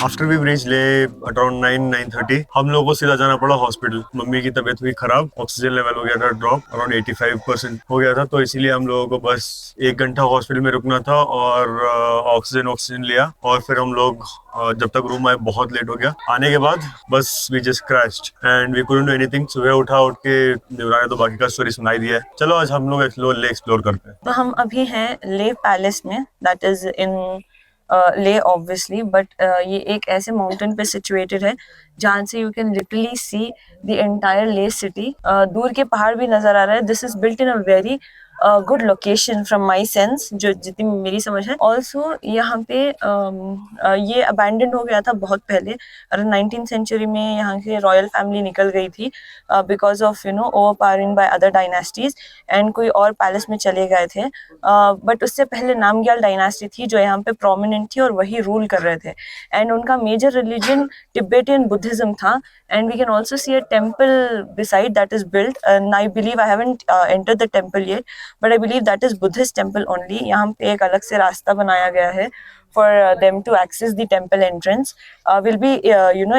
After we reach ले around 9:30 हम लोगों को सीधा जाना पड़ा हॉस्पिटल। मम्मी की तबीयत हुई खराब, ऑक्सीजन लेवल हो गया था ड्रॉप, अराउंड 85% हो गया था, तो इसीलिए हम लोगों को बस 1 घंटा हॉस्पिटल में रुकना था और ऑक्सीजन लिया और फिर हम लोग जब तक रूम आए बहुत लेट हो गया। आने के बाद बस we just crashed and we couldn't do anything. सुबह उठ के देवरा ने तो बाकी का स्टोरी सुनाई दिया है। चलो आज हम लोग एक्सप्लोर करते हैं। तो हम अभी हैं ले पैलेस में, दैट इज इन ले ऑब्वियसली, बट ये एक ऐसे माउंटेन पे सिचुएटेड है जहाँ से you can literally see the entire ले सिटी। दूर के पहाड़ भी नजर आ रहा है। This is built in a very good location from my sense, जो जितनी मेरी समझ है। ऑल्सो यहाँ पे ये अबैंडन हो गया था बहुत पहले, अराउंड 19th सेंचुरी में यहाँ की रॉयल फैमिली निकल गई थी because of over powering by other dynasties, and कोई और पैलेस में चले गए थे। बट उससे पहले नामग्याल डायनेस्टी थी जो यहाँ पे प्रोमिनेंट थी और वही रूल कर रहे थे, एंड उनका मेजर रिलीजन तिब्बतियन बुद्धिज्म था। And we can also see a temple beside that is built, and I believe, I haven't entered the temple yet, but I believe that is Buddhist temple only. यहाँ पे एक अलग से रास्ता बनाया गया है for them to access the temple entrance. We'll be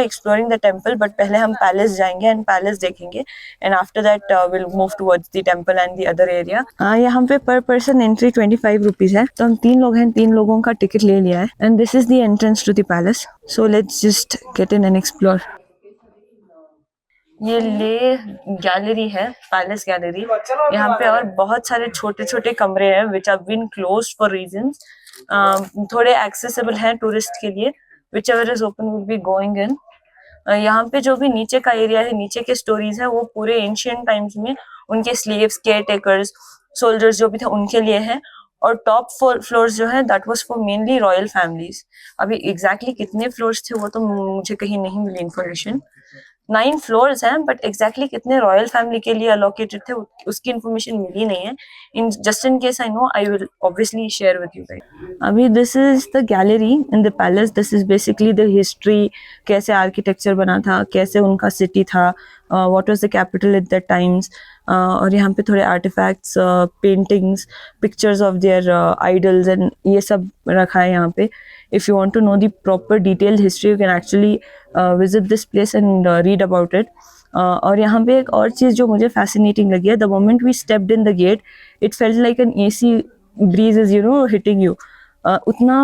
exploring the temple, but पहले हम palace जाएंगे and palace देखेंगे, and after that we'll move towards the temple and the other area. यहाँ पे per person entry 25 rupees है, तो हम 3 लोग हैं, 3 लोगों का टिकट ले लिया है, and this is the entrance to the palace. So let's just get in and explore. ये ले गैलरी है, पैलेस गैलरी। यहाँ पे और बहुत सारे छोटे छोटे कमरे हैं which have been closed for reasons. थोड़े एक्सेसिबल हैं टूरिस्ट के लिए। Whichever is open will be going in. यहाँ पे जो भी नीचे का एरिया है, नीचे के स्टोरीज है, वो पूरे एंशियंट टाइम्स में उनके स्लेव्स, केयर टेकर्स, सोल्जर्स जो भी थे उनके लिए है। और टॉप फ्लोर्स जो है that was for mainly royal families. अभी एग्जैक्टली कितने फ्लोर्स थे वो तो मुझे कहीं नहीं मिली इन्फॉर्मेशन। 9 फ्लोर्स हैं, बट एग्जैक्टली कितने रॉयल फैमिली के लिए अलोकेटेड थे उसकी इन्फॉर्मेशन मिली नहीं है। In just in case I know, I will obviously share with you guys. अभी this is the gallery in the palace. This is basically the history, कैसे आर्किटेक्चर बना था, कैसे उनका सिटी था, what was the capital at that times. और यहाँ पे थोड़े artifacts, paintings, pictures of their idols and ये सब रखा है यहाँ पे। If you want to know the proper detailed history, you can actually visit this place and read about it. और यहाँ पे एक और चीज़ जो मुझे fascinating लगी है, the moment we stepped in the gate, it felt like an AC breeze is hitting you. उतना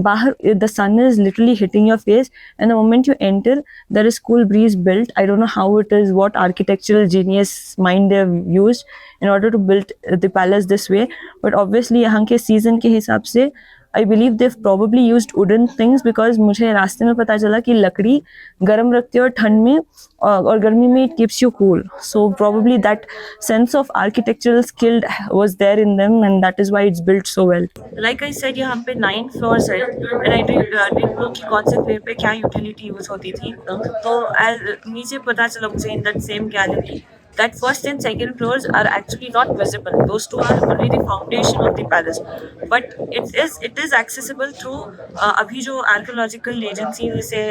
बाहर the sun is literally hitting your face, and the moment you enter there is cool breeze built. I don't know how it is, what architectural genius mind they have used in order to build the palace this way, but obviously यहाँ के season के हिसाब से I believe they've probably used wooden things, because मुझे रास्ते में पता चला कि लकड़ी गर्म रखती है और ठंड में और गर्मी में it keeps you cool. So probably that sense of architectural skill was there in them, and that is why it's built so well. Like I said, यहाँ पे 9 floors है, and I didn't know कि कौन से floor पे क्या utility use होती थी। तो नीचे पता चला मुझे in that same gallery that first and second floors are actually not visible. Those two are only the foundation of the palace, but it is accessible through अभी जो archaeological agency से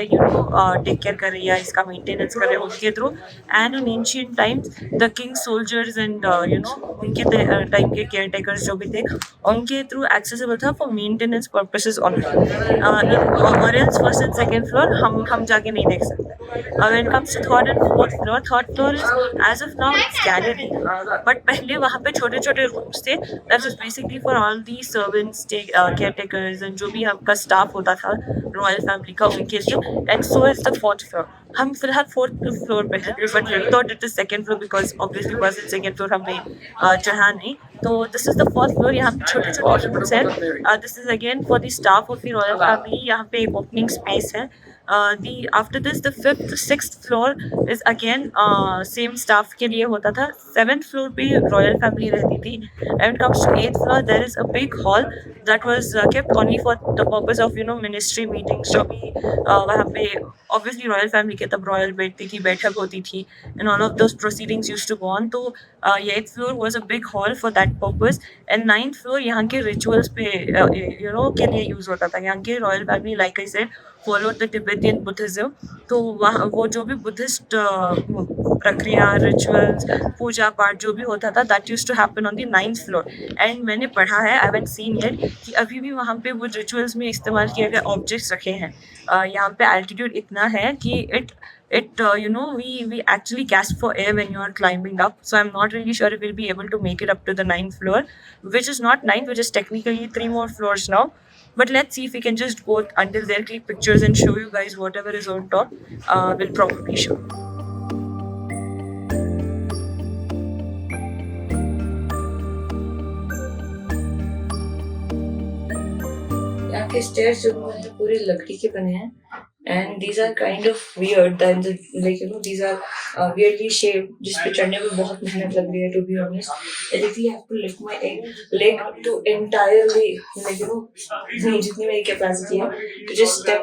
take care कर रही है, इसका maintenance कर रहे हैं उनके through, and in ancient times the king soldiers and उनके टाइम के caretakers जो भी थे उनके through accessible था for maintenance purposes only. और else first and second floor हम जाके नहीं देख सकते. When it comes to third and fourth floor is as of now it's gallery, but पहले वहाँ पे छोटे छोटे rooms थे that was basically for all the servants, caretakers and जो भी आपका staff होता था royal family का उनके लिए, and so is the fourth floor. हम फिलहाल फोर्थ फ्लोर पे हैं, but we thought it is second floor because obviously first and second floor हमने चढ़ा नहीं। तो this is the fourth floor. यहाँ पे छोटे छोटे rooms हैं। This is again for the staff of the royal family. यहाँ पे एक opening space है। After this the 5th 6th floor is again same staff के लिए होता था। 7th floor पे royal family रहती थी। And when it comes to 8th floor there is a big hall that was kept only for the purpose of ministry meetings, जो भी वहाँ पे obviously royal family के तब royal बैठती थी, बैठक होती थी, and all of those proceedings used to go on. तो 8th floor was a big hall for that purpose, and 9th floor यहाँ के rituals पे के लिए use होता था। यहाँ के royal family like I said followed the Tibetan Buddhism, तो वहाँ वो जो भी बुद्धिस्ट प्रक्रिया, रिचुअल्स, पूजा पाठ जो भी होता था, that used to happen on the 9th floor. And मैंने पढ़ा है, आई हैवंट सीन इट, कि अभी भी वहाँ पे वो रिचुअल्स में इस्तेमाल किए गए ऑब्जेक्ट्स रखे हैं। यहाँ पे एल्टीट्यूड इतना है कि it you know, we actually gasp for air when you are climbing up. So I'm not really sure if we'll be able to make it up to the 9th floor, which is not 9th, which is technically 3 more floors now. But let's see if we can just go until there, click pictures and show you guys whatever is on top. We'll probably show. यहाँ के stairs जो हैं पूरे लकड़ी के बने हैं, and these are kind of weird, and like you know, these are weirdly shaped, जिस पे चढ़ने में बहुत मेहनत लग रही है, to be honest. I literally have to lift my leg to entirely, like you know, जितनी मेरी कैपेसिटी है, to just step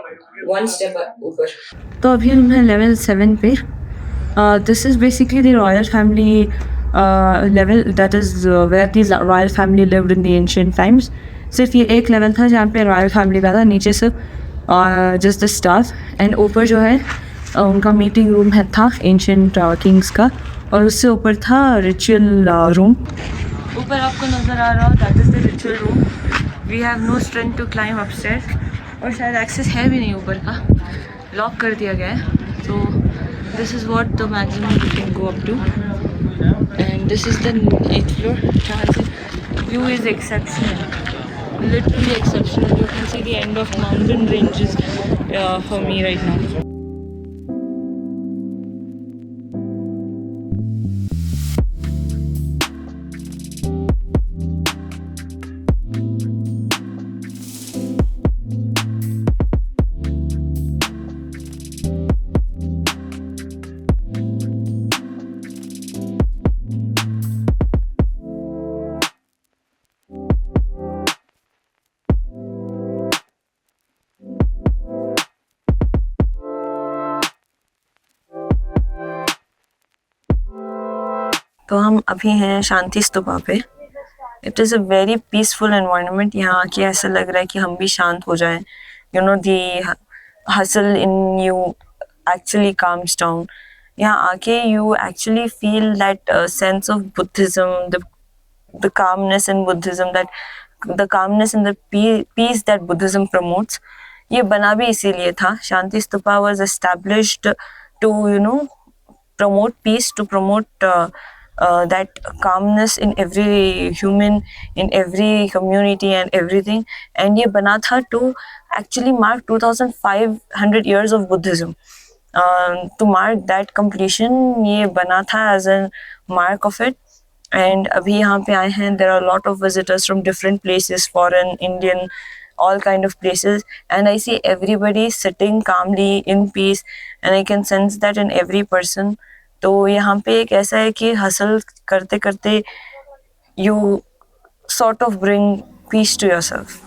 one step ऊपर. तो अभी हम हैं level 7 पे. This is basically the royal family level, that is where the royal family lived in the ancient times. सिर्फ ये एक लेवल था जहाँ पे रॉयल फैमिली का था, नीचे से जस्ट द स्टाफ, एंड ऊपर जो है उनका मीटिंग रूम है था एंशिएंट किंग्स का, और उससे ऊपर था रिचुअल रूम. ऊपर आपको नज़र आ रहा हो, that is the ritual room. We have no strength to climb upstairs, और शायद एक्सेस है भी नहीं ऊपर का, लॉक कर दिया गया है. तो this is what the maximum we can go up to, and this is the 8th floor, जहाँ से view is exceptional, literally exceptional. You can see the end of mountain ranges for me right now. तो हम अभी हैं शांति स्तूपा पे. It is a very peaceful environment. यहाँ आके ऐसा लग रहा है कि हम भी शांत हो जाएं. You know, the hustle in you actually calms down. यहाँ आके you actually feel that sense of Buddhism, the calmness in Buddhism, that the calmness and the peace that Buddhism promotes. ये बना भी इसीलिए था. शांति stupa was established to, you know, promote peace, to promote that calmness in every human, in every community and everything. And ये बना था to actually mark 2500 years of Buddhism. To mark that completion, ये बना था as a mark of it. And अभी यहाँ पे आए हैं, there are a lot of visitors from different places, foreign, Indian, all kind of places, and I see everybody sitting calmly in peace, and I can sense that in every person. तो यहाँ पे एक ऐसा है कि hustle करते करते you sort of bring peace to yourself.